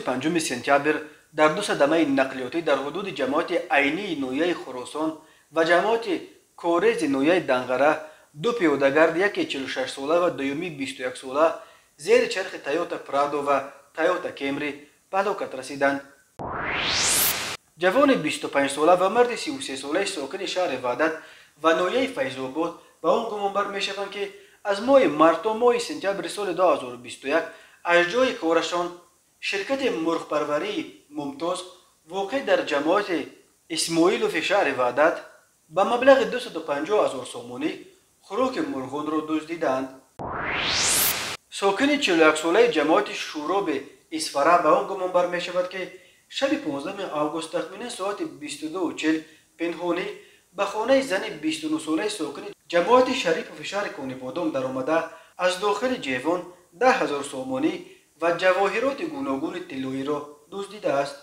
25 سپتامبر در دو صدمه نقلیاتی در حدود جماعت عینی نویه خراسان و جماعت کورز نویه دنغره دو پیادهگرد یکی 46 ساله و دومی 21 ساله زیر چرخ تایوتا پرادو و تایوتا کیمری به هلاکت رسیدند. جوان 25 ساله و مرد 33 ساله ساکن شهر وحدت و نویه فیض‌آباد به آن گمان بر می‌شوند که از ماه مارس تا ماه سپتامبر سال 2021 از جای کارشان شرکت مرغ پروری ممتاز واقع در جماعت اسماعیلوف شهر وحدت به مبلغ 250,000 سومانی خوراک مرغان را دزدیدند. ساکن 41 ساله جماعت شوراب اسفره به آن گمان بر می‌شود که شب 15 آگوست تخمیناً ساعت 22:40 پنهانی به خانه زن 29 ساله ساکن جماعت شریف و شهر کانیپادام در آمده از داخل جیوان 10,000 سومانی و جواهرات گوناگون طلایی را دزدیده است.